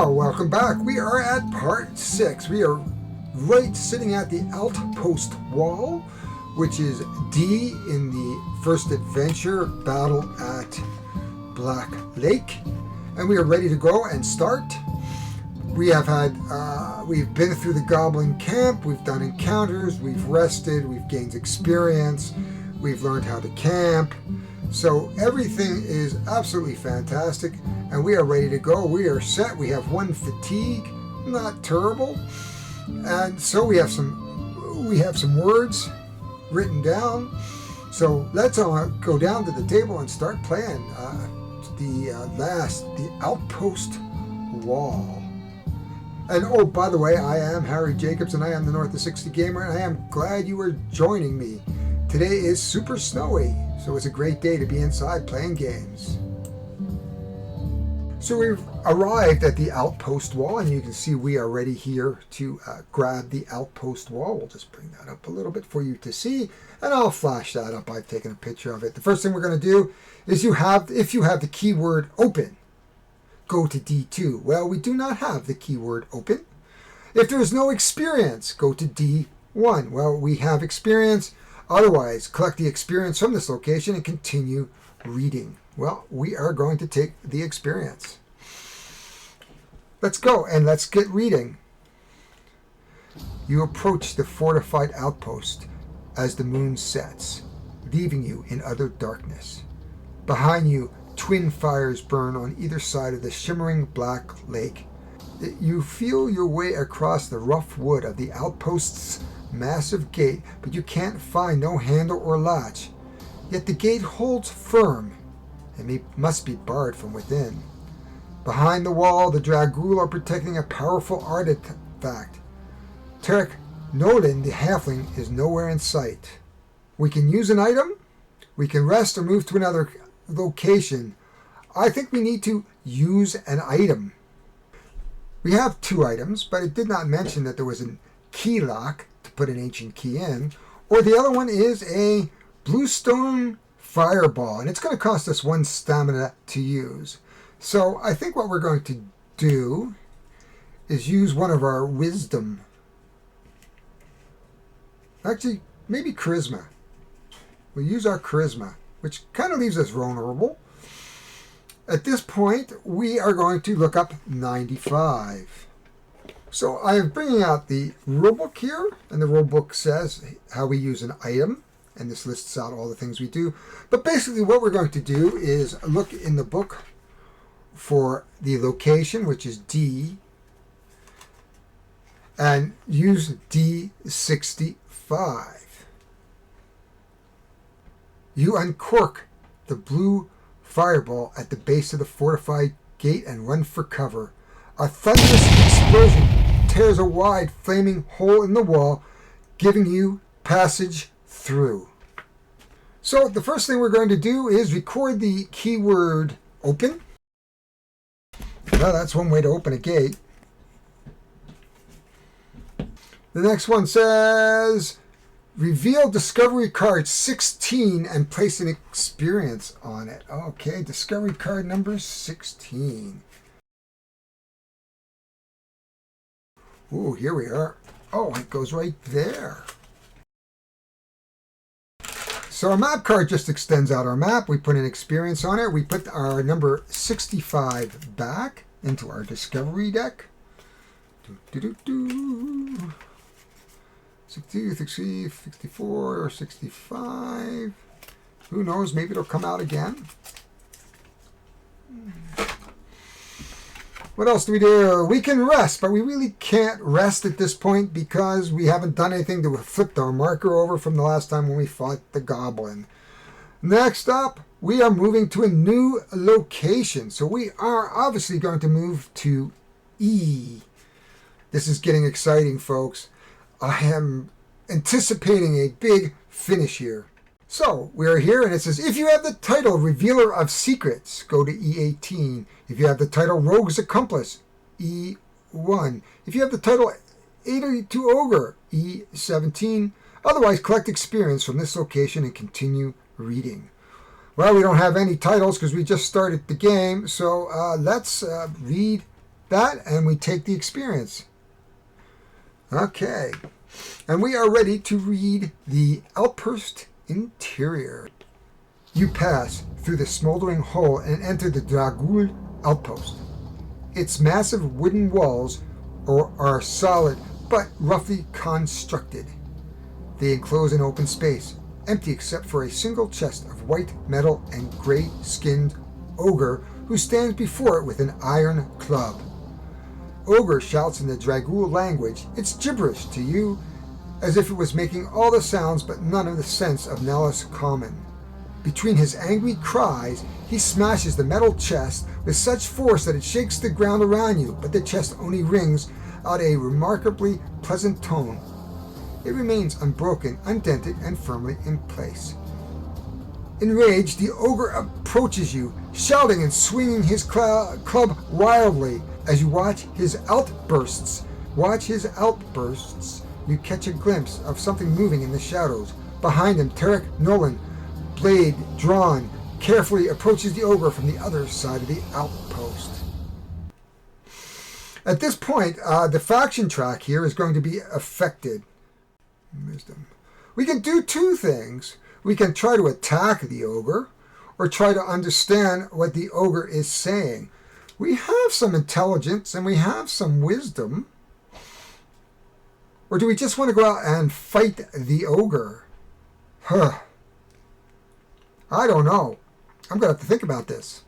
Well, welcome back. We are at part 6. We are right sitting at the Outpost wall, which is D in the first adventure, Battle at Black Lake. And we are ready to go and start. We have we've been through the Goblin camp, we've done encounters, we've rested, we've gained experience, we've learned how to camp. So everything is absolutely fantastic, and we are ready to go. We are set. We have 1 fatigue, not terrible, and so we have some words written down. So let's go down to the table and start playing the Outpost wall. And oh, by the way, I am Harry Jacobs, and I am the North of 60 Gamer, and I am glad you are joining me. Today is super snowy, so it's a great day to be inside playing games. So we've arrived at the Outpost wall, and you can see we are ready here to grab the Outpost wall. We'll just bring that up a little bit for you to see, and I'll flash that up. I've taken a picture of it. The first thing we're going to do is if you have the keyword open, go to D2. Well, we do not have the keyword open. If there is no experience, go to D1. Well, we have experience. Otherwise, collect the experience from this location and continue reading. Well, we are going to take the experience. Let's go and let's get reading. You approach the fortified outpost as the moon sets, leaving you in utter darkness. Behind you, twin fires burn on either side of the shimmering black lake. You feel your way across the rough wood of the outpost's massive gate, but you can't find no handle or latch. Yet the gate holds firm and must be barred from within. Behind the wall, the Dragul are protecting a powerful artifact. Tarek Nolan, the halfling, is nowhere in sight. We can use an item, we can rest or move to another location. I think we need to use an item. We have 2 items, but it did not mention that there was a key lock to put an ancient key in, or the other one is a bluestone fireball, and it's going to cost us 1 stamina to use. So I think what we're going to do is use one of our wisdom. Actually, maybe charisma. We'll use our charisma, which kind of leaves us vulnerable. At this point, we are going to look up 95. So I am bringing out the rulebook here, and the rulebook says how we use an item, and this lists out all the things we do. But basically what we're going to do is look in the book for the location, which is D, and use D65. You uncork the blue fireball at the base of the fortified gate and run for cover. A thunderous explosion tears a wide flaming hole in the wall, giving you passage through. So the first thing we're going to do is record the keyword open. Well, that's one way to open a gate. The next one says reveal discovery card 16 and place an experience on it. Okay, discovery card number 16. Ooh, here we are. Oh, it goes right there. So our map card just extends out our map. We put an experience on it. We put our number 65 back into our discovery deck. 60, 60, 64, or 65. Who knows? Maybe it'll come out again. What else do we do? We can rest, but we really can't rest at this point because we haven't done anything to flip our marker over from the last time when we fought the goblin. Next up, we are moving to a new location. So we are obviously going to move to E. This is getting exciting, folks. I am anticipating a big finish here. So we're here, and it says, if you have the title Revealer of Secrets, go to E18. If you have the title Rogue's Accomplice, E1. If you have the title 82 Ogre, E17. Otherwise, collect experience from this location and continue reading. Well, we don't have any titles because we just started the game, so let's read that and we take the experience. Okay. And we are ready to read the Outpost Interior. You pass through the smoldering hull and enter the Dragul outpost. Its massive wooden walls are solid but roughly constructed. They enclose an open space, empty except for a single chest of white metal and gray-skinned ogre who stands before it with an iron club. Ogre shouts in the Dragul language. It's gibberish to you, as if it was making all the sounds but none of the sense of Nellis common. Between his angry cries, he smashes the metal chest with such force that it shakes the ground around you, but the chest only rings out a remarkably pleasant tone. It remains unbroken, undented, and firmly in place. Enraged, the ogre approaches you, shouting and swinging his club wildly. As you watch his outbursts, you catch a glimpse of something moving in the shadows. Behind him, Tarek Nolan, blade drawn, carefully approaches the ogre from the other side of the outpost. At this point, the faction track here is going to be affected. Wisdom. We can do two things. We can try to attack the ogre, or try to understand what the ogre is saying. We have some intelligence and we have some wisdom. Or do we just want to go out and fight the ogre? I don't know. I'm going to have to think about this.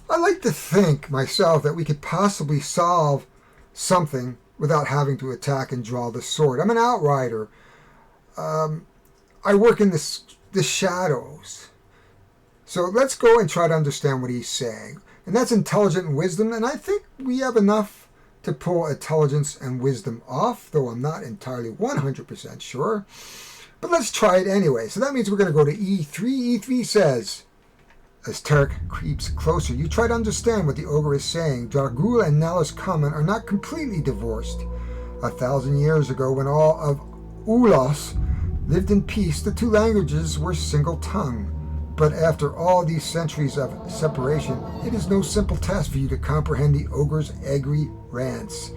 I like to think myself that we could possibly solve something without having to attack and draw the sword. I'm an outrider. I work in the shadows. So let's go and try to understand what he's saying. And that's intelligence and wisdom, and I think we have enough to pull intelligence and wisdom off, though I'm not entirely 100% sure. But let's try it anyway. So that means we're going to go to E3. E3 says, as Tarek creeps closer, you try to understand what the ogre is saying. Dragul and Nalus Common are not completely divorced. 1,000 years ago, when all of Ulos lived in peace, the two languages were single-tongued. But after all these centuries of separation, it is no simple task for you to comprehend the ogre's angry rants.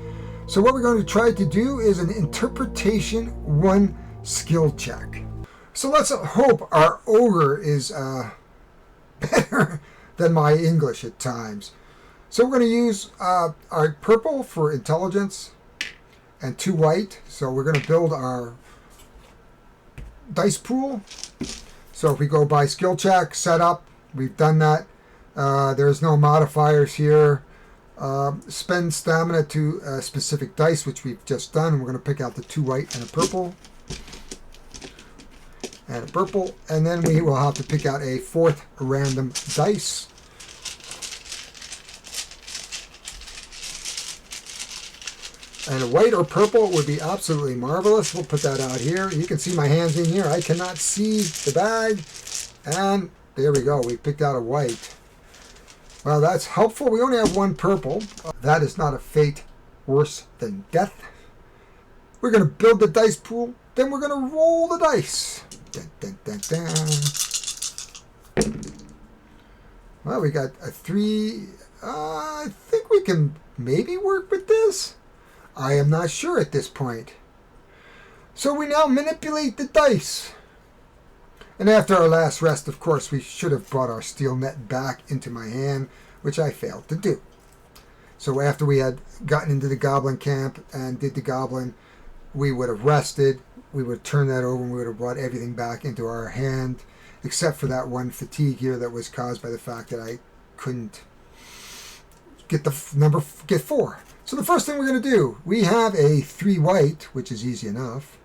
So what we're going to try to do is an interpretation 1 skill check. So let's hope our ogre is better than my English at times. So we're going to use our purple for intelligence and 2 white. So we're going to build our dice pool. So if we go by skill check, setup, we've done that. There's no modifiers here. Spend stamina to specific dice, which we've just done. We're going to pick out the 2 white and a purple. And a purple. And then we will have to pick out a 4th random dice. And a white or purple would be absolutely marvelous. We'll put that out here. You can see my hands in here. I cannot see the bag. And there we go. We picked out a white. Well, that's helpful. We only have 1 purple. That is not a fate worse than death. We're going to build the dice pool. Then we're going to roll the dice. Dun, dun, dun, dun. Well, we got a 3. I think we can maybe work with this. I am not sure at this point. So we now manipulate the dice. And after our last rest, of course, we should have brought our steel net back into my hand, which I failed to do. So after we had gotten into the goblin camp and did the goblin, we would have rested. We would turn that over and we would have brought everything back into our hand, except for that 1 fatigue here that was caused by the fact that I couldn't get 4. So the first thing we're going to do, we have a 3 white, which is easy enough.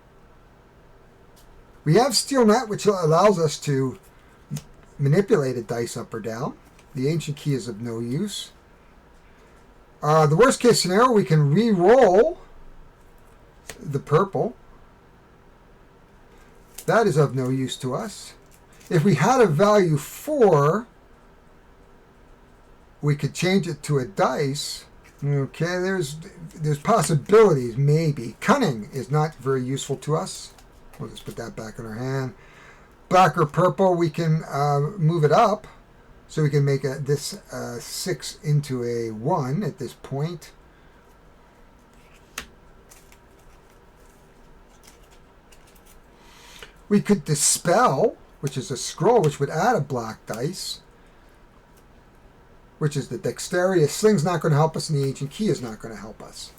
We have steel net, which allows us to manipulate a dice up or down. The ancient key is of no use. The worst case scenario, we can re-roll the purple. That is of no use to us. If we had a value 4, we could change it to a dice. Okay, there's possibilities, maybe. Cunning is not very useful to us. We'll just put that back in our hand. Black or purple, we can move it up. So we can make this 6 into a 1 at this point. We could dispel, which is a scroll, which would add a black dice, which is the dexterity. A sling's not going to help us, and the ancient key is not going to help us.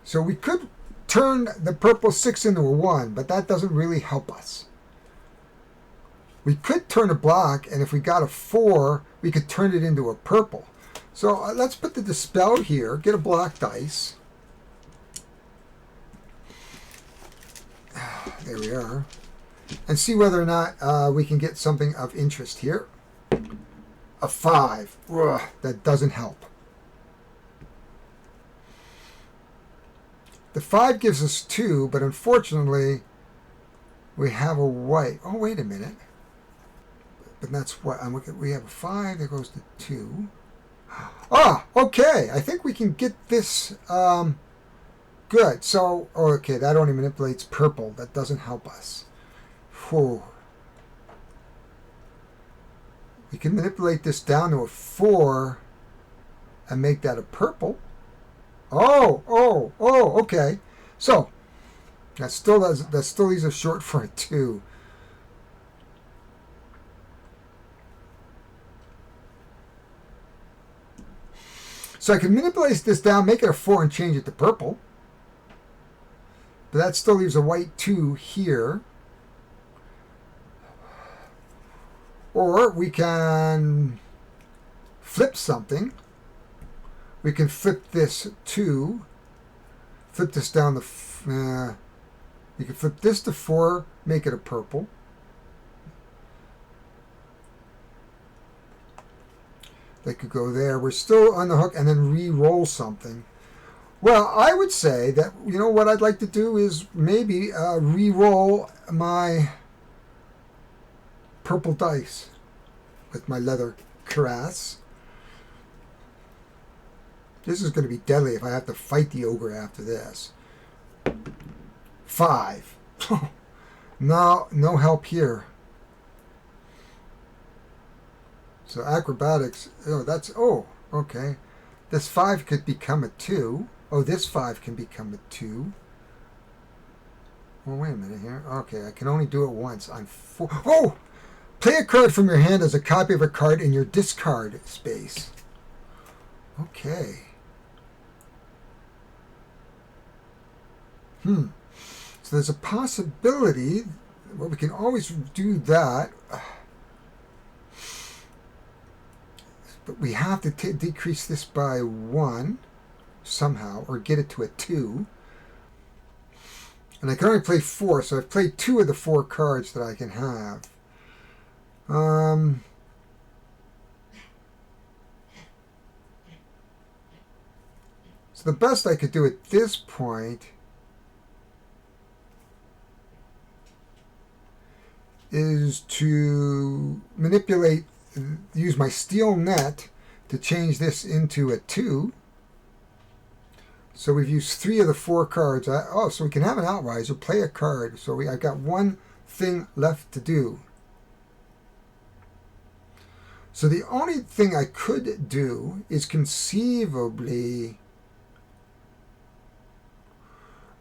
So we could turn the purple 6 into a 1, but that doesn't really help us. We could turn a black, and if we got a 4, we could turn it into a purple. So let's put the dispel here, get a black dice. There we are. And see whether or not we can get something of interest here. A 5. Ugh, that doesn't help. The 5 gives us 2, but unfortunately, we have a white. Oh, wait a minute. But that's what I'm looking at. We have a 5 that goes to 2. Ah, okay. I think we can get this. Good. So, okay, that only manipulates purple. That doesn't help us. Whew. We can manipulate this down to a 4 and make that a purple. Oh, okay. So, that still leaves us short for a 2. So I can manipulate this down, make it a 4, and change it to purple. But that still leaves a white 2 here. Or we can flip something. We can flip this 2. Flip this down to... you can flip this to 4, make it a purple. They could go there. We're still on the hook, and then re-roll something. Well, I would say that, you know, what I'd like to do is maybe re-roll my purple dice with my leather cuirass. This is going to be deadly if I have to fight the ogre after this. 5. No help here. So acrobatics, okay. This 5 could become a 2. Oh, this 5 can become a 2. Well, wait a minute here. Okay, I can only do it once. I'm 4. Oh! Play a card from your hand as a copy of a card in your discard space. Okay. So there's a possibility. Well, we can always do that. But we have to decrease this by 1 somehow, or get it to a 2. And I can only play 4, so I've played 2 of the 4 cards that I can have. So the best I could do at this point is to use my steel net to change this into a 2. So we've used 3 of the 4 cards. So we can have an outriser, play a card. So I've got one thing left to do. So the only thing I could do is conceivably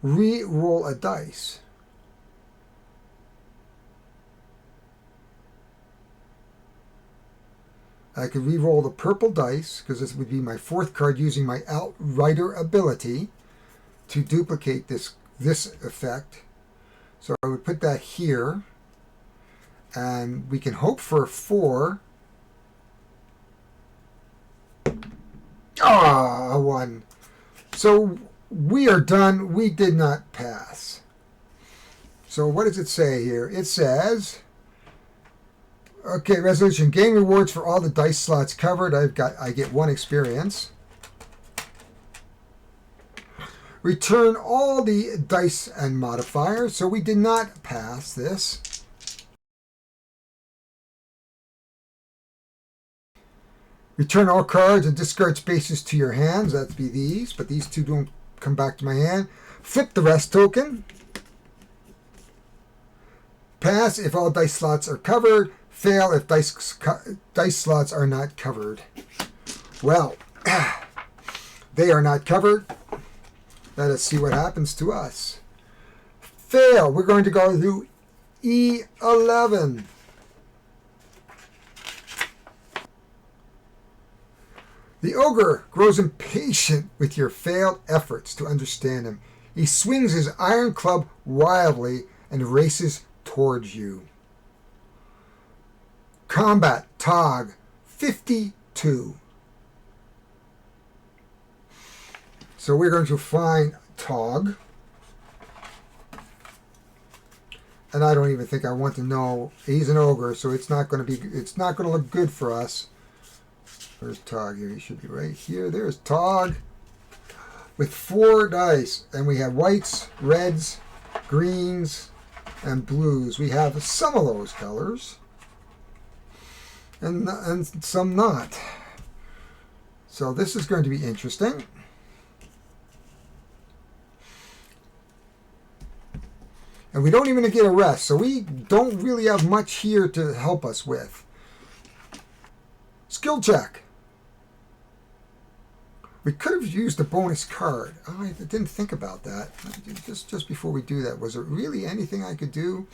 re-roll a dice. I could re-roll the purple dice, because this would be my 4th card, using my Outrider ability to duplicate this effect. So I would put that here, and we can hope for a 4. A 1. So we are done. We did not pass. So what does it say here? It says... Okay, resolution. Gain rewards for all the dice slots covered. I get 1 experience. Return all the dice and modifiers. So we did not pass this. Return all cards and discard spaces to your hands. That'd be these, but these 2 don't come back to my hand. Flip the rest token. Pass if all dice slots are covered. Fail if dice slots are not covered. Well, they are not covered. Let us see what happens to us. Fail. We're going to go to E11. The ogre grows impatient with your failed efforts to understand him. He swings his iron club wildly and races towards you. Combat Tog 52. So we're going to find Tog. And I don't even think I want to know. He's an ogre, so it's not going to look good for us. Where's Tog here? He should be right here. There's Tog with 4 dice. And we have whites, reds, greens, and blues. We have some of those colors. And some not. So this is going to be interesting. And we don't even get a rest. So we don't really have much here to help us with. Skill check. We could have used a bonus card. Oh, I didn't think about that. Just before we do that, was there really anything I could do?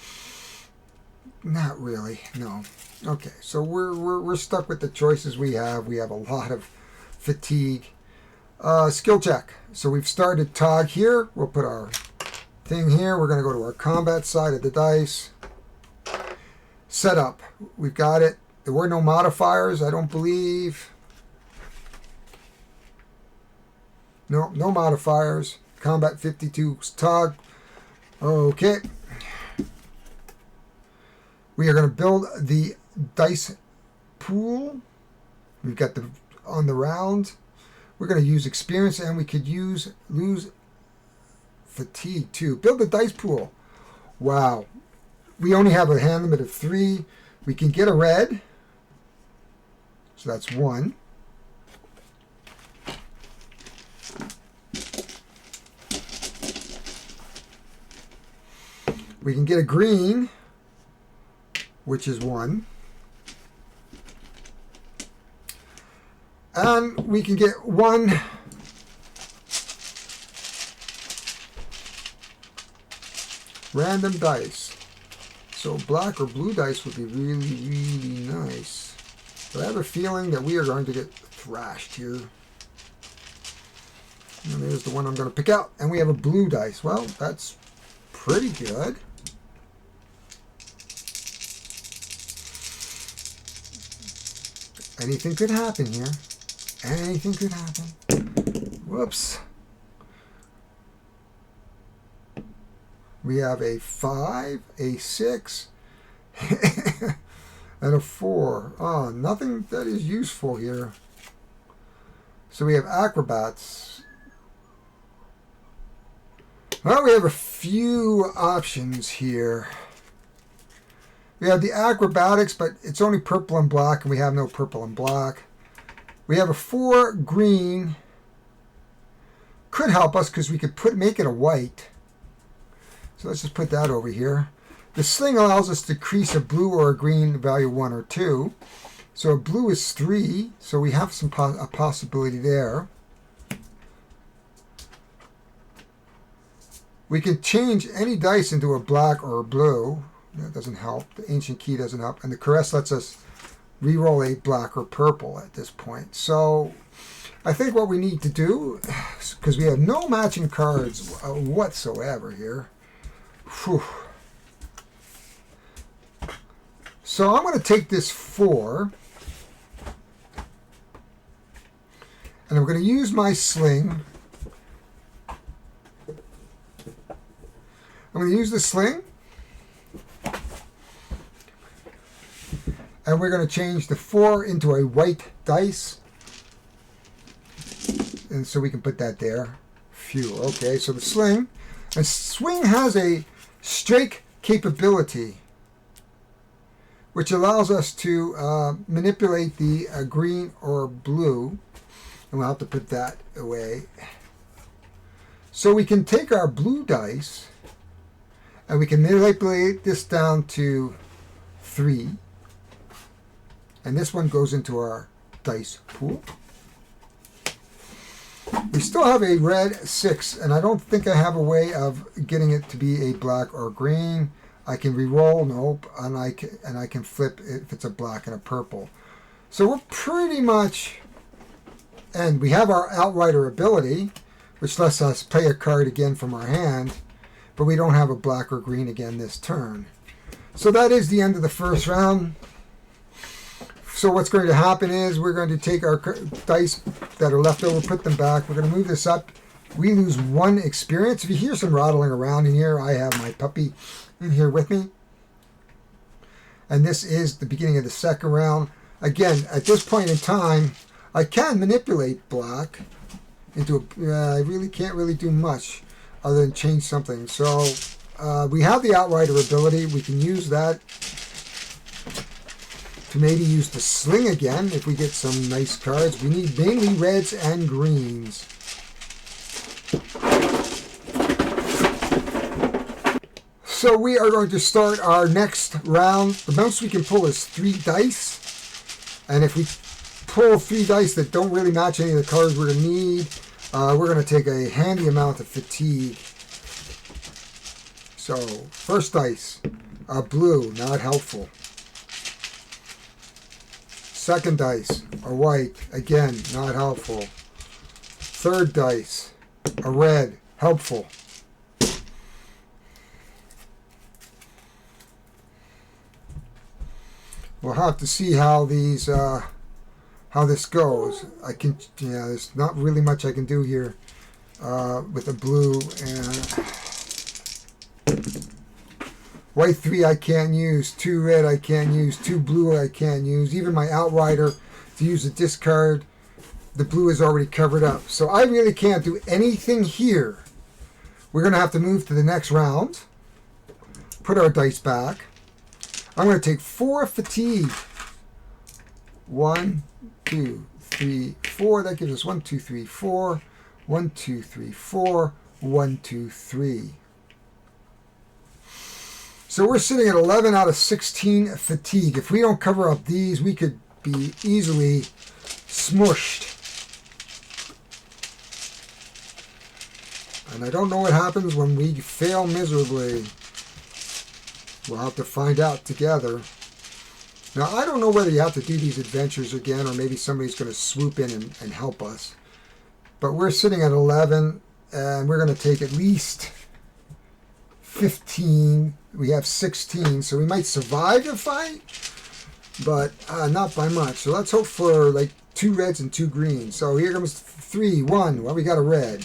Not really, no. Okay, so we're stuck with the choices we have. We have a lot of fatigue. Skill check. So we've started Tog here. We'll put our thing here. We're going to go to our combat side of the dice. Setup. We've got it. There were no modifiers, I don't believe. No modifiers. Combat 52 Tog. Okay. We are going to build the dice pool. We've got on the round. We're going to use experience, and we could lose fatigue too. Build the dice pool. Wow. We only have a hand limit of 3. We can get a red. So that's 1. We can get a green, which is 1. And we can get 1 random dice. So black or blue dice would be really, really nice. But I have a feeling that we are going to get thrashed here. And there's the one I'm going to pick out. And we have a blue dice. Well, that's pretty good. Anything could happen here. Anything could happen. Whoops. We have a 5, a 6, and a 4. Oh, nothing that is useful here. So we have acrobats. Well, we have a few options here. We have the acrobatics, but it's only purple and black, and we have no purple and black. We have a 4 green. Could help us because we could make it a white. So let's just put that over here. The sling allows us to decrease a blue or a green value 1 or 2. So a blue is 3, so we have a possibility there. We can change any dice into a black or a blue. That doesn't help. The ancient key doesn't help. And the caress lets us re-roll a black or purple at this point. So I think what we need to do, because we have no matching cards whatsoever here. Whew. So I'm going to take this 4. And I'm going to use my sling. I'm going to use the sling. And we're going to change the 4 into a white dice. And so we can put that there. Phew. Okay, so the sling. And swing has a strike capability, which allows us to manipulate the green or blue. And we'll have to put that away. So we can take our blue dice And we can manipulate this down to 3. And this one goes into our dice pool. We still have a red 6, and I don't think I have a way of getting it to be a black or green. I can re-roll, nope, and I can flip if it's a black and a purple. So we're pretty much, and we have our Outrider ability, which lets us play a card again from our hand, but we don't have a black or green again this turn. So that is the end of the first round. So what's going to happen is we're going to take our dice that are left over, put them back. We're going to move this up. We lose 1 experience. If you hear some rattling around in here, I have my puppy in here with me. And this is the beginning of the second round. Again, at this point in time, I can manipulate black into I really can't really do much other than change something. So we have the Outrider ability. We can use that to maybe use the sling again if we get some nice cards. We need mainly reds and greens. So we are going to start our next round. The most we can pull is 3 dice. And if we pull 3 dice that don't really match any of the cards we're going to need, we're going to take a handy amount of fatigue. So, first dice, a blue, not helpful. Second dice, a white, again, not helpful. Third dice, a red, helpful. We'll have to see how these, how this goes. There's not really much I can do here with a blue and white 3 I can't use, 2 red I can't use, 2 blue I can't use. Even my Outrider to use a discard, the blue is already covered up. So I really can't do anything here. We're going to have to move to the next round. Put our dice back. I'm going to take 4 fatigue. 1, 2, 3, 4. That gives us 1, 2, 3, 4. 1, 2, 3, 4. 1, 2, 3. So we're sitting at 11 out of 16 fatigue. If we don't cover up these, we could be easily smushed. And I don't know what happens when we fail miserably. We'll have to find out together. Now, I don't know whether you have to do these adventures again, or maybe somebody's going to swoop in and help us. But we're sitting at 11, and we're going to take at least 15. We have 16, so we might survive the fight, but not by much. So let's hope for like 2 reds and 2 greens. So here comes 3, 1. Well, we got a red.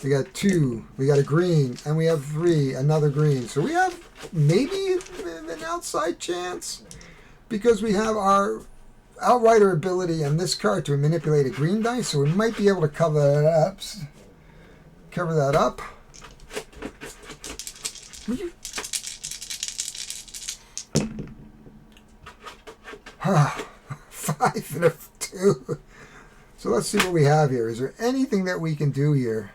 We got 2. We got a green, and we have 3. Another green. So we have maybe an outside chance because we have our Outrider ability and this card to manipulate a green dice. So we might be able to cover that up. Cover that up. 5 and a 2. So let's see what we have here. Is there anything that we can do here?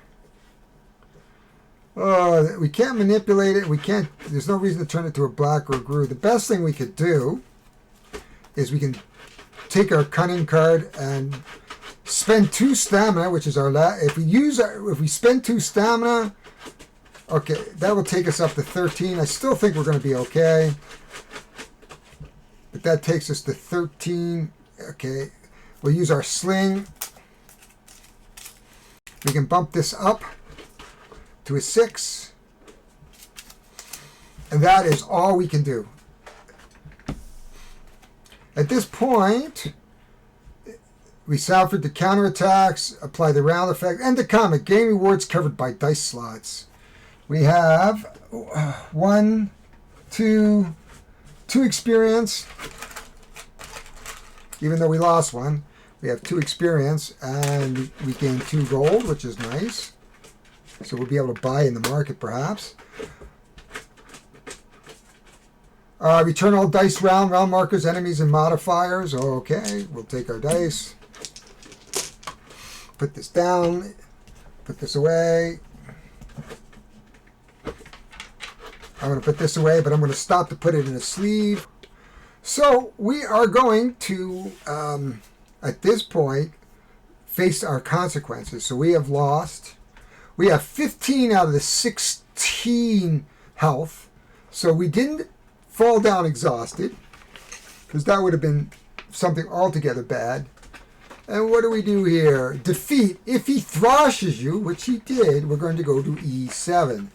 We can't manipulate it. We can't. There's no reason to turn it to a black or a green. The best thing we could do is we can take our cunning card and spend 2 stamina, which is our last. If we spend 2 stamina, okay, that will take us up to 13. I still think we're going to be okay. But that takes us to 13. Okay, we'll use our sling. We can bump this up to a 6. And that is all we can do. At this point, we salvage the counterattacks, apply the round effect, and the comic. Game rewards covered by dice slots. We have 1, 2 experience. Even though we lost 1, we have 2 experience, and we gain 2 gold, which is nice. So we'll be able to buy in the market, perhaps. Return all dice round markers, enemies, and modifiers. Okay, we'll take our dice. Put this down. Put this away. I'm going to put this away, but I'm going to stop to put it in a sleeve. So we are going to, at this point, face our consequences. So we have lost. We have 15 out of the 16 health. So we didn't fall down exhausted, because that would have been something altogether bad. And what do we do here? Defeat. If he thrashes you, which he did, we're going to go to E7.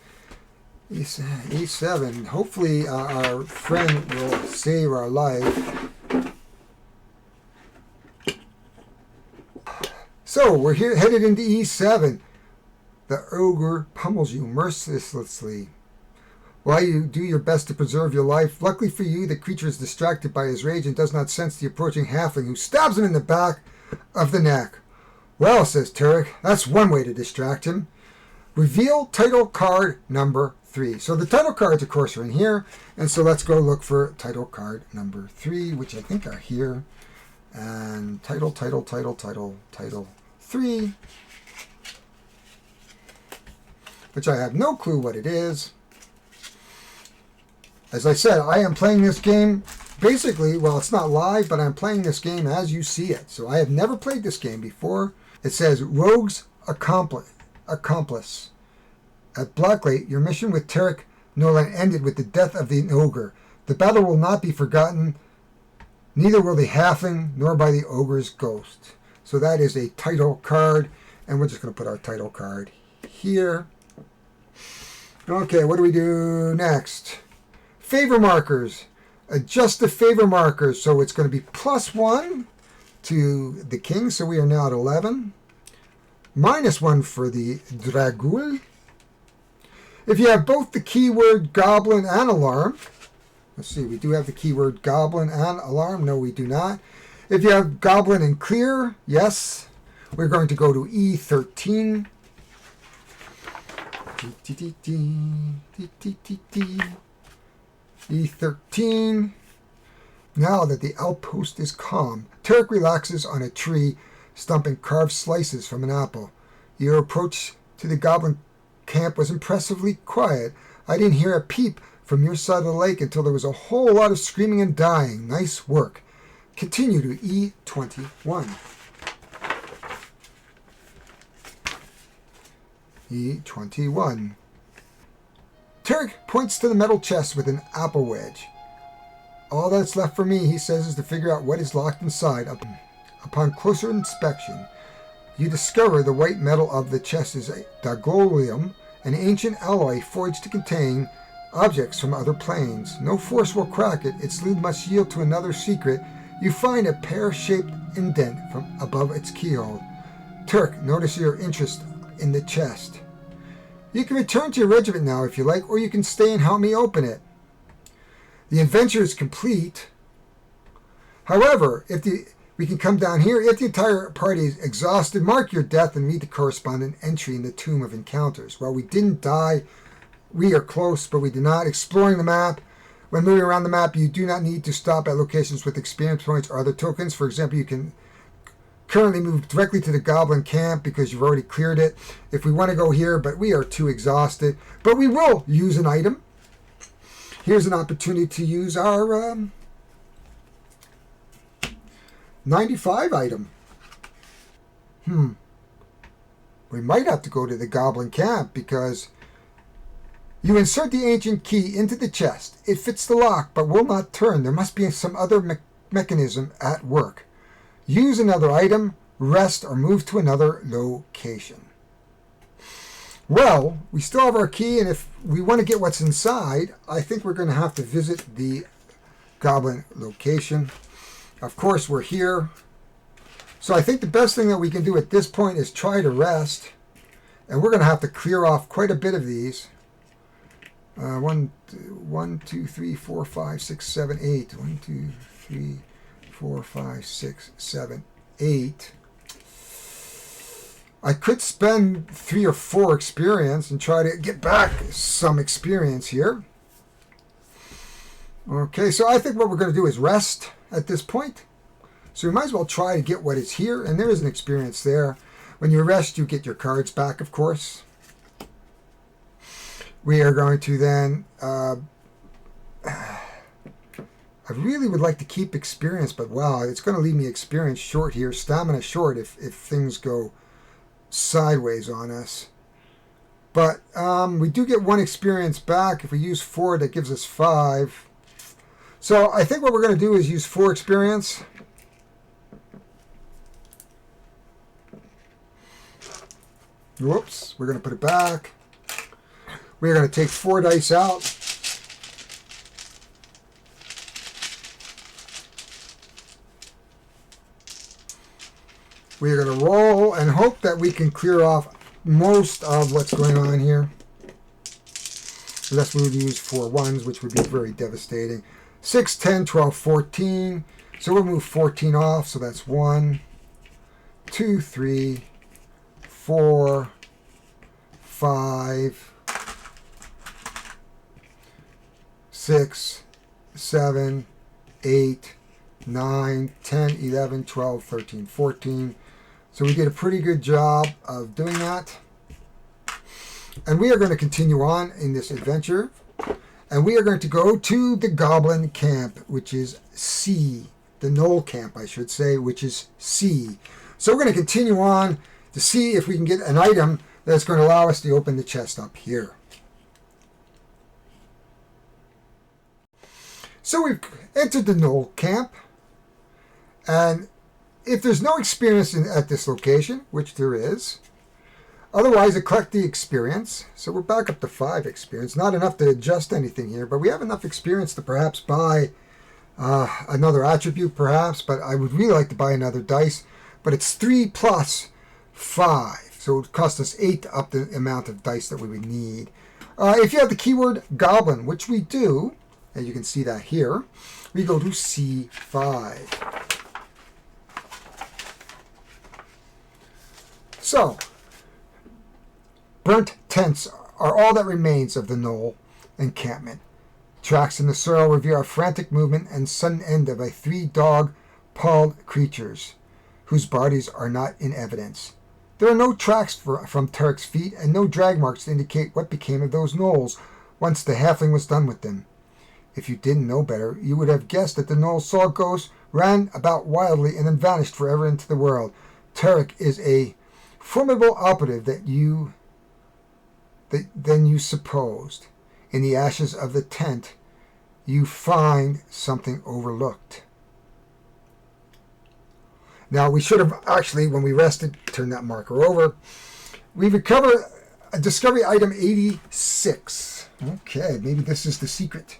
E7. Hopefully our friend will save our life. So we're here headed into E7. The ogre pummels you mercilessly while you do your best to preserve your life. Luckily for you, the creature is distracted by his rage and does not sense the approaching halfling, who stabs him in the back of the neck. Well, says Turek, that's one way to distract him. Reveal title card number 3. So the title cards, of course, are in here. And so let's go look for title card number 3, which I think are here. And title 3, which I have no clue what it is. As I said, I am playing this game basically, well, it's not live, but I'm playing this game as you see it. So I have never played this game before. It says, Rogue's Accomplice. At Blacklight, your mission with Tarek Nolan ended with the death of the ogre. The battle will not be forgotten, neither will the halfling, nor by the ogre's ghost. So that is a title card, and we're just going to put our title card here. Okay, what do we do next? Favor markers. Adjust the favor markers. So it's going to be +1 to the king. So we are now at 11. -1 for the Dragul. If you have both the keyword goblin and alarm. Let's see, we do have the keyword goblin and alarm. No, we do not. If you have goblin and clear, yes. We're going to go to E13. E13. Now that the outpost is calm, Tarek relaxes on a tree, stumping carved slices from an apple. Your approach to the goblin camp was impressively quiet. I didn't hear a peep from your side of the lake until there was a whole lot of screaming and dying. Nice work. Continue to E21. E21. Tarek points to the metal chest with an apple wedge. All that's left for me, he says, is to figure out what is locked inside. Upon closer inspection, you discover the white metal of the chest is dagolium, an ancient alloy forged to contain objects from other planes. No force will crack it. Its lid must yield to another secret. You find a pear-shaped indent from above its keyhole. Turk, notice your interest in the chest. You can return to your regiment now if you like, or you can stay and help me open it. The adventure is complete. However, we can come down here. If the entire party is exhausted, mark your death and read the corresponding entry in the Tomb of Encounters. Well, we didn't die. We are close, but we did not. Exploring the map. When moving around the map, you do not need to stop at locations with experience points or other tokens. For example, you can currently move directly to the goblin camp because you've already cleared it. If we want to go here, but we are too exhausted. But we will use an item. Here's an opportunity to use our 95 item. We might have to go to the goblin camp because you insert the ancient key into the chest. It fits the lock but will not turn. There must be some other mechanism at work. Use another item, rest, or move to another location. Well, we still have our key, and if we want to get what's inside, I think we're going to have to visit the goblin location. Of course, we're here. So I think the best thing that we can do at this point is try to rest. And we're going to have to clear off quite a bit of these. 1, 2, 3, 4, 5, 6, 7, 8. 1, 2, 3, 4, 5, 6, 7, 8. I could spend 3 or 4 experience and try to get back some experience here. Okay, so I think what we're going to do is rest at this point. So we might as well try to get what is here. And there is an experience there. When you rest, you get your cards back, of course. We are going to then... I really would like to keep experience, but wow, it's going to leave me experience short here, stamina short if things go sideways on us. But we do get 1 experience back. If we use 4, that gives us 5. So I think what we're going to do is use 4 experience. Whoops, we're going to put it back. We're going to take 4 dice out. We're going to roll and hope that we can clear off most of what's going on here. Unless we would use 4 ones, which would be very devastating. 6, 10, 12, 14. So we'll move 14 off. So that's 1, 2, 3, 4, 5, 6, 7, 8, 9, 10, 11, 12, 13, 14. So we did a pretty good job of doing that. And we are going to continue on in this adventure. And we are going to go to the Goblin Camp, which is C. The Knoll Camp, I should say, which is C. So we're going to continue on to see if we can get an item that's going to allow us to open the chest up here. So we've entered the Knoll Camp. And if there's no experience at this location, which there is, otherwise I collect the experience. So we're back up to 5 experience. Not enough to adjust anything here, but we have enough experience to perhaps buy another attribute, perhaps. But I would really like to buy another dice. But it's 3 plus 5. So it would cost us 8 to up the amount of dice that we would need. If you have the keyword goblin, which we do, and you can see that here, we go to C5. So, burnt tents are all that remains of the Knoll encampment. Tracks in the soil reveal a frantic movement and sudden end of 3 dog-pawed creatures, whose bodies are not in evidence. There are no tracks from Tarek's feet, and no drag marks to indicate what became of those gnolls once the halfling was done with them. If you didn't know better, you would have guessed that the gnolls saw ghosts, ran about wildly, and then vanished forever into the world. Tarek is a formidable operative than you supposed. In the ashes of the tent, you find something overlooked. Now, we should have actually, when we rested, turned that marker over. We recover a discovery item 86. Okay, maybe this is the secret.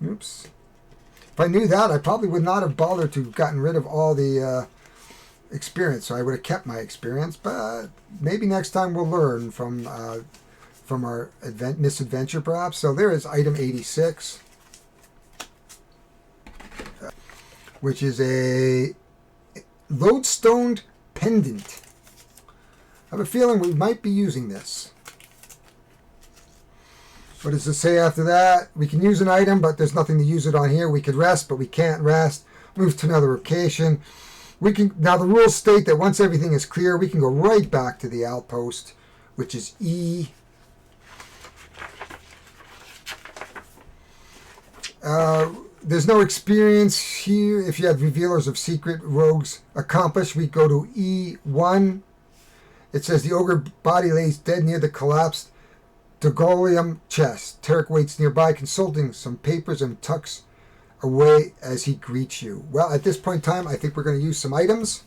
Oops. If I knew that, I probably would not have bothered to have gotten rid of all the experience. So I would have kept my experience, but maybe next time we'll learn from our misadventure, perhaps. So there is item 86, which is a lodestone pendant. I have a feeling we might be using this. What does it say after that? We can use an item, but there's nothing to use it on here. We could rest, but we can't rest. Move to another location. We can now. The rules state that once everything is clear, we can go right back to the outpost, which is E. There's no experience here. If you have revealers of secret rogues accomplished, we go to E1. It says the ogre body lays dead near the collapsed Dogolium chest. Tarek waits nearby, consulting some papers and tucks away as he greets you. Well, at this point in time, I think we're going to use some items.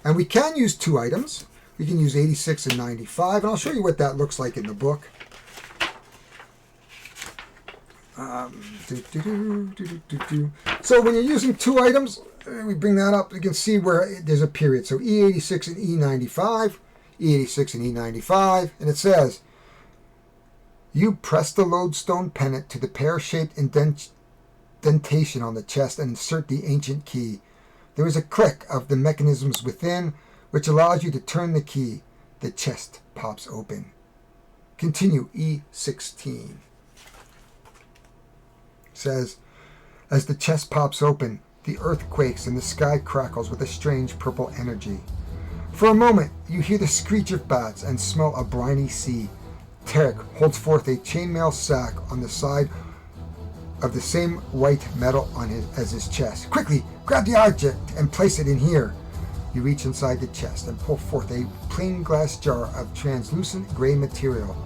And we can use 2 items. We can use 86 and 95. And I'll show you what that looks like in the book. So when you're using 2 items, we bring that up. You can see where there's a period. So E86 and E95. E86 and E95. And it says, you press the lodestone pendant to the pear-shaped indentation on the chest and insert the ancient key. There is a click of the mechanisms within, which allows you to turn the key. The chest pops open. Continue E16. It says, as the chest pops open, the earth quakes and the sky crackles with a strange purple energy. For a moment, you hear the screech of bats and smell a briny sea. Tarek holds forth a chainmail sack on the side of the same white metal as his chest. Quickly, grab the object and place it in here. You reach inside the chest and pull forth a plain glass jar of translucent gray material.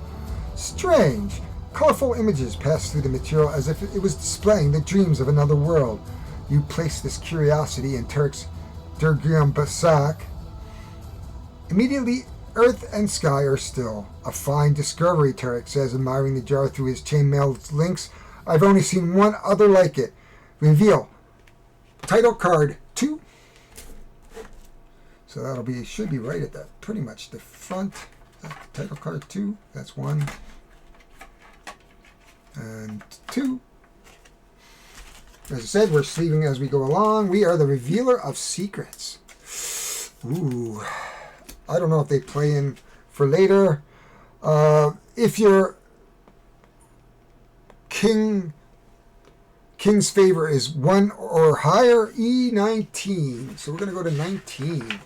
Strange! Colorful images pass through the material as if it was displaying the dreams of another world. You place this curiosity in Tarek's Durgium sack. Immediately, earth and sky are still. A fine discovery, Tarek says, admiring the jar through his chainmail links. I've only seen one other like it. Reveal. Title card 2. So should be right at that, pretty much the front. Title card 2, that's 1. And 2. As I said, we're sleeving as we go along. We are the revealer of secrets. Ooh. I don't know if they play in for later. If your king's favor is 1 or higher, E19. So we're going to go to 19.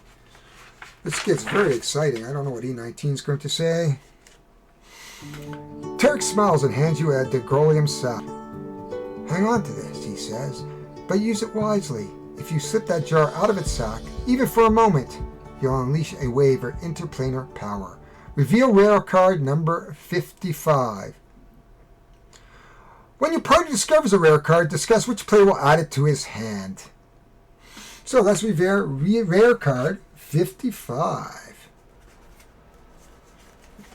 This gets very exciting. I don't know what E19 is going to say. Tarek smiles and hands you a Degolium sack. Hang on to this, he says, but use it wisely. If you slip that jar out of its sack, even for a moment, you'll unleash a wave of interplanar power. Reveal rare card number 55. When your party discovers a rare card, discuss which player will add it to his hand. So let's reveal rare card 55.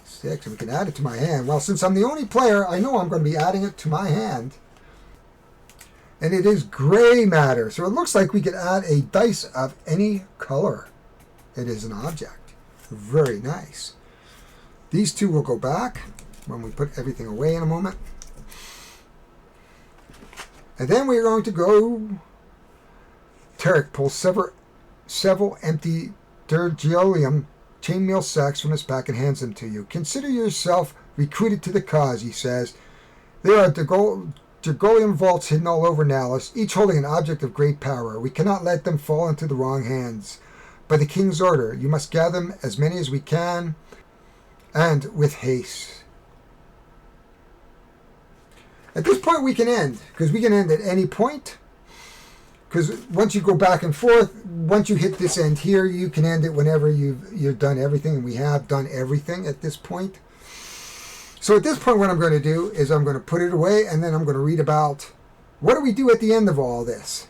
6, and we can add it to my hand. Well, since I'm the only player, I know I'm going to be adding it to my hand. And it is gray matter, so it looks like we could add a dice of any color. It is an object. Very nice. These two will go back when we put everything away in a moment. And then we're going to go... Tarek pulls several empty Durgiolium chainmail sacks from his pack and hands them to you. Consider yourself recruited to the cause, he says. There are Durgiolium vaults hidden all over Nalus, each holding an object of great power. We cannot let them fall into the wrong hands. By the king's order, you must gather them as many as we can, and with haste. At this point we can end, because we can end at any point. Because once you go back and forth, once you hit this end here, you can end it whenever you've done everything, and we have done everything at this point. So at this point what I'm going to do is I'm going to put it away, and then I'm going to read about what do we do at the end of all this.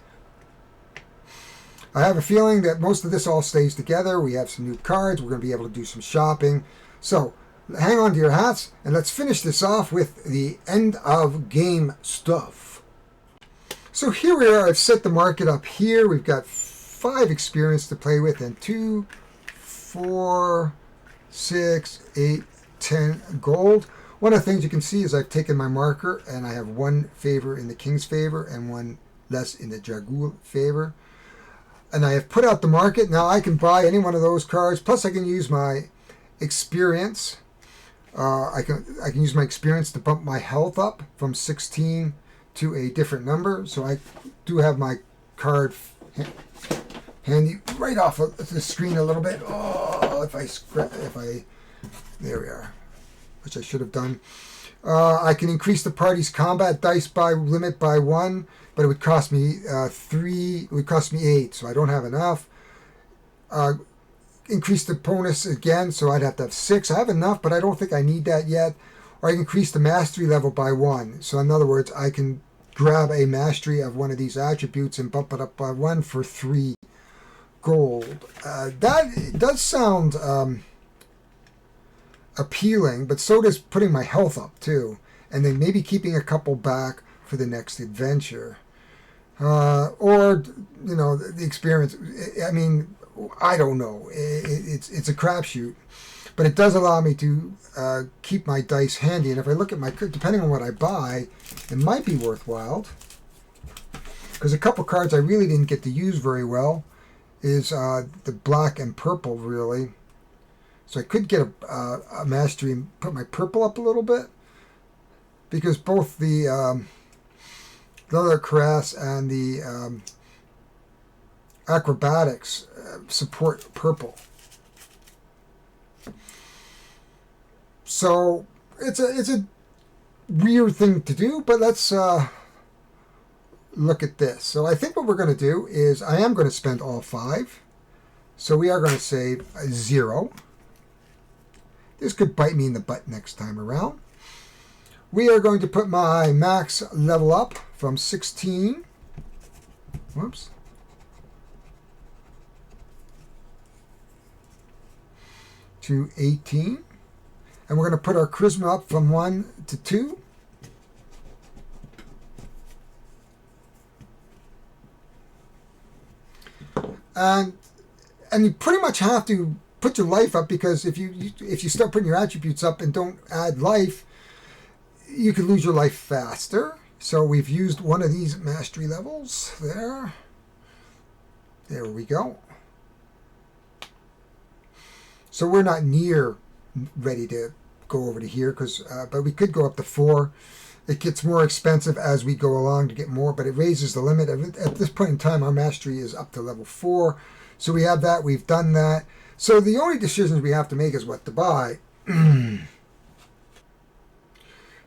I have a feeling that most of this all stays together. We have some new cards. We're going to be able to do some shopping. So hang on to your hats, and let's finish this off with the end of game stuff. So here we are. I've set the market up here. We've got 5 experience to play with, and 2, 4, 6, 8, 10 gold. One of the things you can see is I've taken my marker, and I have 1 favor in the king's favor and 1 less in the Dragul favor. And I have put out the market. Now I can buy any one of those cards. Plus I can use my experience. I can use my experience to bump my health up from 16 to a different number. So I do have my card handy right off of the screen a little bit. Oh, there we are, which I should have done. I can increase the party's combat dice limit by 1, but it would cost me 3. It would cost me 8, so I don't have enough. Increase the bonus again, so I'd have to have 6. I have enough, but I don't think I need that yet. Or I can increase the mastery level by 1. So in other words, I can grab a mastery of one of these attributes and bump it up by 1 for 3 gold. That does sound appealing, but so does putting my health up too, and then maybe keeping a couple back for the next adventure, or the experience. I mean, I don't know. It's a crapshoot, but it does allow me to keep my dice handy. And if I look at my, depending on what I buy, it might be worthwhile. Because a couple cards I really didn't get to use very well is the black and purple, really. So I could get a mastery and put my purple up a little bit, because both the leather caress and the acrobatics support purple. So it's a weird thing to do, but let's look at this. So I think what we're going to do is I am going to spend all 5. So we are going to save 0. This could bite me in the butt next time around. We are going to put my max level up from 16. Whoops. To 18. And we're going to put our charisma up from 1 to 2. And you pretty much have to put your life up, because if you start putting your attributes up and don't add life, you could lose your life faster. So we've used one of these mastery levels there. There we go. So we're not near ready to go over to here, but we could go up to 4. It gets more expensive as we go along to get more, but it raises the limit. At this point in time, our mastery is up to level 4. So we have that. We've done that. So the only decisions we have to make is what to buy.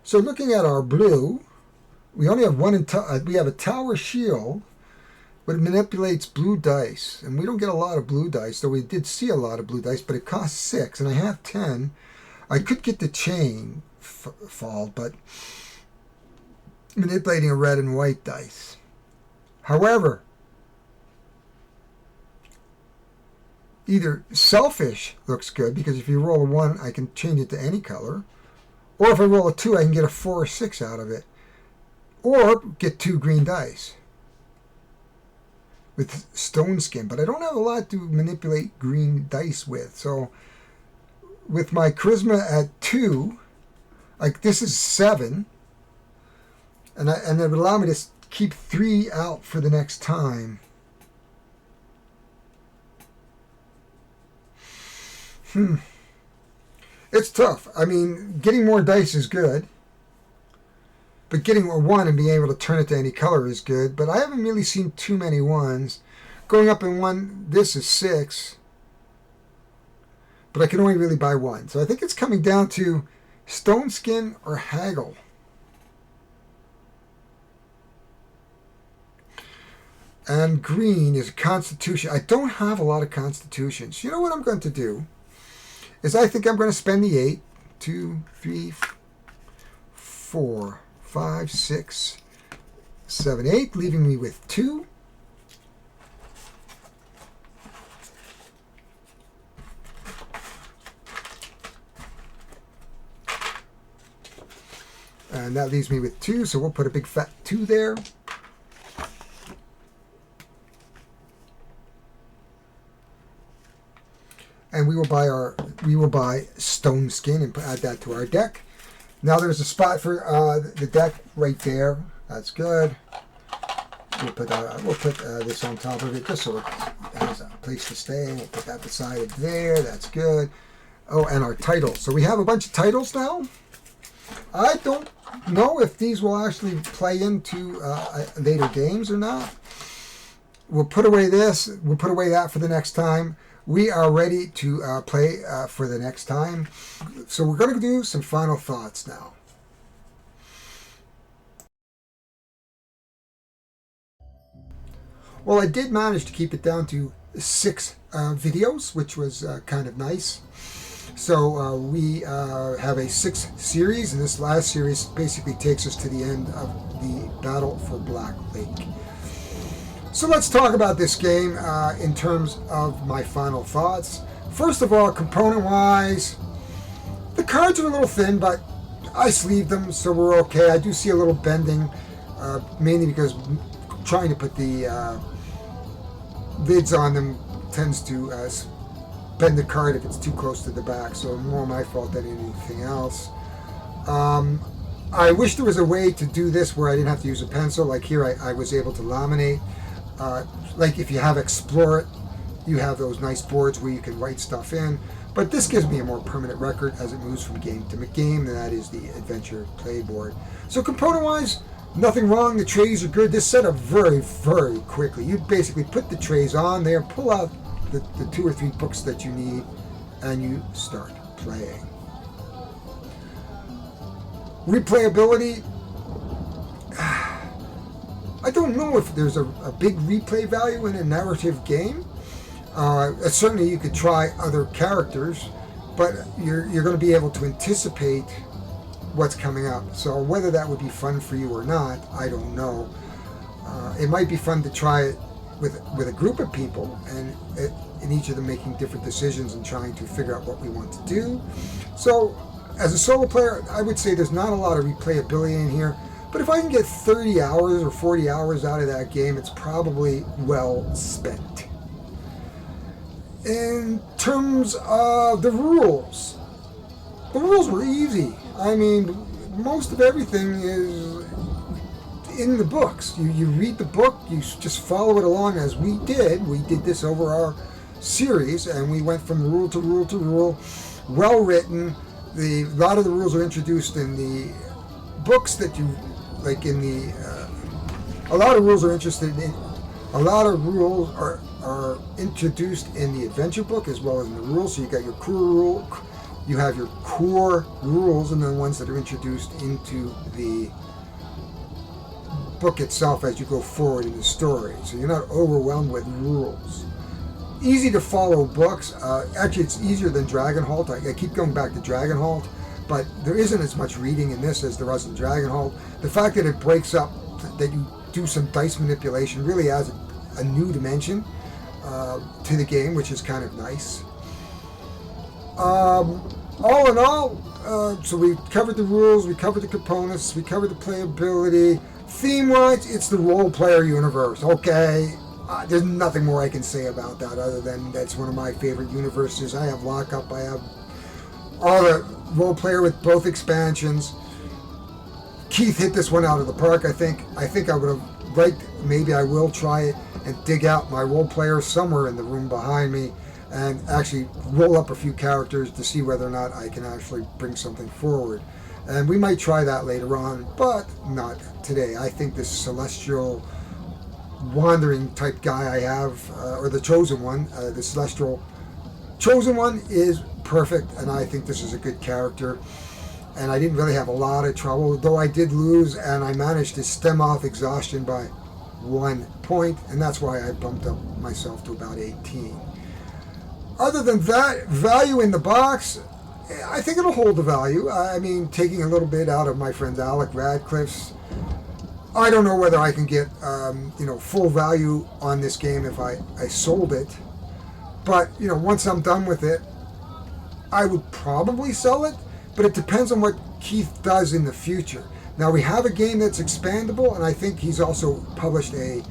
So looking at our blue, we only have we have a tower shield, but it manipulates blue dice. And we don't get a lot of blue dice, though we did see a lot of blue dice, but it costs 6, and I have 10. I could get the chain fall, but manipulating a red and white dice. However, either selfish looks good, because if you roll a 1, I can change it to any color. Or if I roll a 2, I can get a 4 or 6 out of it. Or get 2 green dice with stone skin. But I don't have a lot to manipulate green dice with. So with my charisma at 2, like this is 7. And it would allow me to keep 3 out for the next time. It's tough. I mean, getting more dice is good. But getting a 1 and being able to turn it to any color is good. But I haven't really seen too many 1s. Going up in 1, this is 6. But I can only really buy 1. So I think it's coming down to stone skin or haggle. And green is constitution. I don't have a lot of constitutions. You know what I'm going to do? Is I think I'm going to spend the 8. 2, 3, 4, 5, 6, 7, 8, leaving me with 2. And that leaves me with 2, so we'll put a big fat 2 there. And we will buy stone skin and add that to our deck. Now there's a spot for the deck right there. That's good. We'll put this on top of it just so it has a place to stay. We'll put that beside it there. That's good. Oh, and our titles. So we have a bunch of titles now. I don't know if these will actually play into later games or not. We'll put away this. We'll put away that for the next time. We are ready to play for the next time. So we're going to do some final thoughts now. Well, I did manage to keep it down to 6 videos, which was kind of nice. So we have a 6 series, and this last series basically takes us to the end of the Battle for Black Lake. So let's talk about this game in terms of my final thoughts. First of all, component-wise, the cards are a little thin, but I sleeved them, so we're okay. I do see a little bending, mainly because trying to put the lids on them tends to bend the card if it's too close to the back, so more my fault than anything else. I wish there was a way to do this where I didn't have to use a pencil. Like here, I was able to laminate. Like if you have Explore It, you have those nice boards where you can write stuff in. But this gives me a more permanent record as it moves from game to game, and that is the Adventure Play board. So component-wise, nothing wrong. The trays are good. This set up very, very quickly. You basically put the trays on there, pull out the 2 or 3 books that you need, and you start playing. Replayability, I don't know if there's a big replay value in a narrative game. Certainly you could try other characters, but you're going to be able to anticipate what's coming up. So whether that would be fun for you or not, I don't know. It might be fun to try it with a group of people, and each of them making different decisions and trying to figure out what we want to do. So as a solo player, I would say there's not a lot of replayability in here, but if I can get 30 hours or 40 hours out of that game, it's probably well spent. In terms of the rules were easy. I mean, most of everything is in the books. You read the book, you just follow it along as we did. We did this over our series, and we went from rule to rule to rule, well written. A lot of the rules are introduced in the books that you, like in the, a lot of rules are introduced in the adventure book as well as in the rules. So you got your you have your core rules, and then the ones that are introduced into the book itself as you go forward in the story. So you're not overwhelmed with rules. Easy to follow books. Actually, it's easier than Dragonholt. I keep going back to Dragonholt, but there isn't as much reading in this as there was in Dragonholt. The fact that it breaks up, that you do some dice manipulation, really adds a new dimension to the game, which is kind of nice. All in all, so we covered the rules, we covered the components, we covered the playability. Theme-wise, it's the role-player universe. Okay. There's nothing more I can say about that other than that's one of my favorite universes. I have Lockup, I have all the role player with both expansions. Keith hit this one out of the park, I think. I would have liked, maybe I will try it and dig out my role player somewhere in the room behind me and actually roll up a few characters to see whether or not I can actually bring something forward. And we might try that later on, but not today. I think this celestial wandering type guy I have, or the chosen one, the celestial chosen one, is perfect, and I think this is a good character. And I didn't really have a lot of trouble, though I did lose, and I managed to stem off exhaustion by 1 point, and that's why I bumped up myself to about 18. Other than that, value in the box, I think it'll hold the value. I mean, taking a little bit out of my friend Alec Radcliffe's, I don't know whether I can get full value on this game if I sold it. But, once I'm done with it, I would probably sell it. But it depends on what Keith does in the future. Now, we have a game that's expandable, and I think he's also published a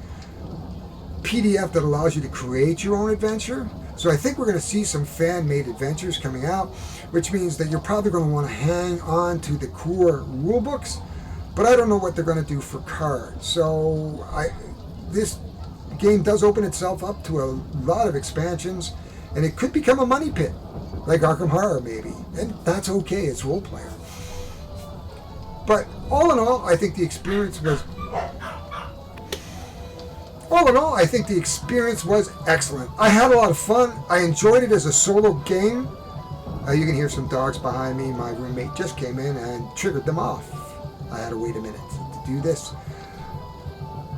PDF that allows you to create your own adventure. So I think we're going to see some fan-made adventures coming out, which means that you're probably going to want to hang on to the core rule books. But I don't know what they're going to do for cards. So this game does open itself up to a lot of expansions, and it could become a money pit, like Arkham Horror maybe. And that's okay, it's role player. But all in all, I think the experience was excellent. I had a lot of fun. I enjoyed it as a solo game. You can hear some dogs behind me. My roommate just came in and triggered them off. I had to wait a minute to do this.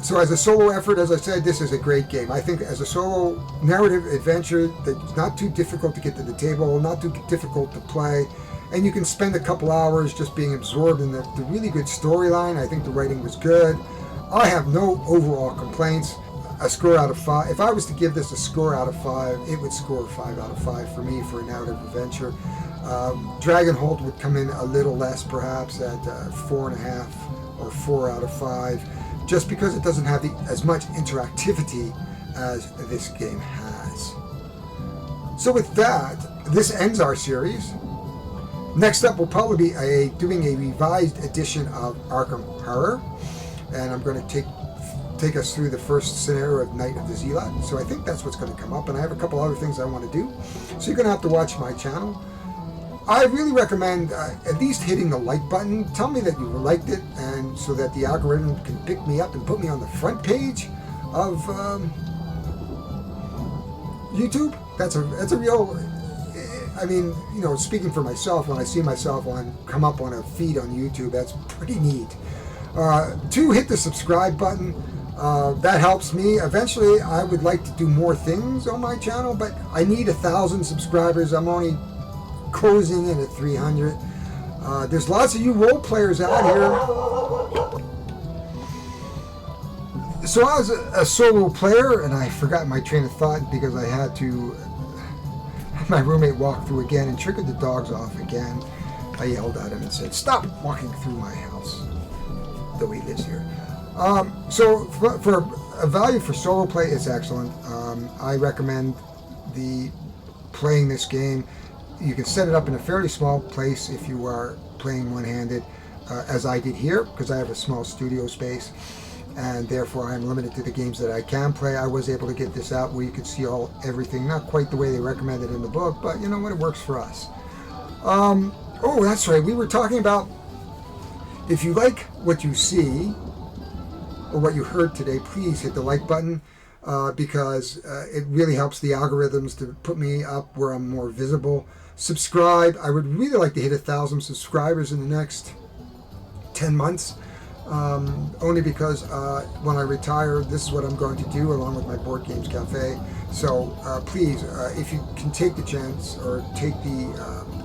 So as a solo effort, as I said, this is a great game. I think as a solo narrative adventure that's not too difficult to get to the table, not too difficult to play, and you can spend a couple hours just being absorbed in the really good storyline. I think the writing was good. I have no overall complaints. A score out of 5. If I was to give this a score out of 5, it would score 5 out of 5 for me for a narrative adventure. Dragonholt would come in a little less, perhaps at 4.5 or 4 out of 5, just because it doesn't have as much interactivity as this game has. So with that, this ends our series. Next up will probably be doing a revised edition of Arkham Horror, and I'm going to take us through the first scenario of Night of the Zealot. So I think that's what's going to come up, and I have a couple other things I want to do. So you're going to have to watch my channel. I really recommend at least hitting the like button. Tell me that you liked it, and so that the algorithm can pick me up and put me on the front page of YouTube. That's a real. I mean, you know, speaking for myself, when I see myself come up on a feed on YouTube, that's pretty neat. 2, hit the subscribe button. That helps me. Eventually, I would like to do more things on my channel, but I need 1,000 subscribers. I'm only closing in at 300. There's lots of you role players out here. So I was a solo player, and I forgot my train of thought because I had to have my roommate walk through again and triggered the dogs off again. I yelled at him and said, "Stop walking through my house," though he lives here. So for a value for solo play, it's excellent. I recommend playing this game. You can set it up in a fairly small place if you are playing one-handed, as I did here, because I have a small studio space, and therefore I'm limited to the games that I can play. I was able to get this out where you could see everything, not quite the way they recommended in the book, but you know what, it works for us. Oh, that's right, we were talking about, if you like what you see or what you heard today, please hit the like button, because it really helps the algorithms to put me up where I'm more visible. Subscribe. I would really like to hit 1,000 subscribers in the next 10 months, only because when I retire, this is what I'm going to do along with my Board Games Cafe. So please, if you can take the chance or take the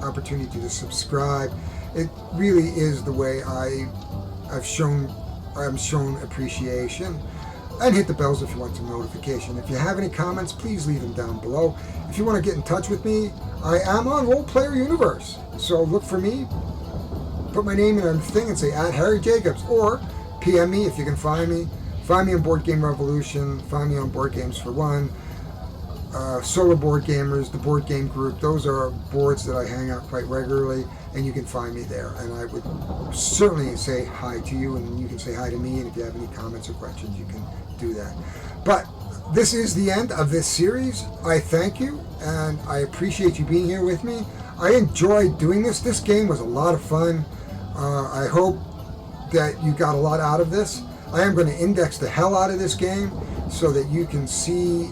opportunity to subscribe, it really is the way I'm shown appreciation. And hit the bells if you want some notification. If you have any comments, please leave them down below. If you want to get in touch with me, I am on Role Player Universe. So look for me, put my name in a thing and say @HarryJacobs, or PM me if you can find me. Find me on Board Game Revolution, find me on Board Games for One, Solo Board Gamers, the Board Game Group. Those are boards that I hang out quite regularly, and you can find me there. And I would certainly say hi to you, and you can say hi to me, and if you have any comments or questions, you can do that. But this is the end of this series. I thank you, and I appreciate you being here with me. I enjoyed doing this. This game was a lot of fun. I hope that you got a lot out of this. I am going to index the hell out of this game so that you can see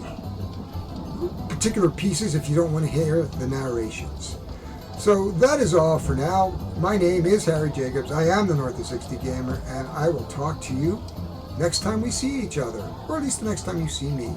particular pieces if you don't want to hear the narrations. So that is all for now. My name is Harry Jacobs. I am the North of 60 Gamer, and I will talk to you next time we see each other, or at least the next time you see me.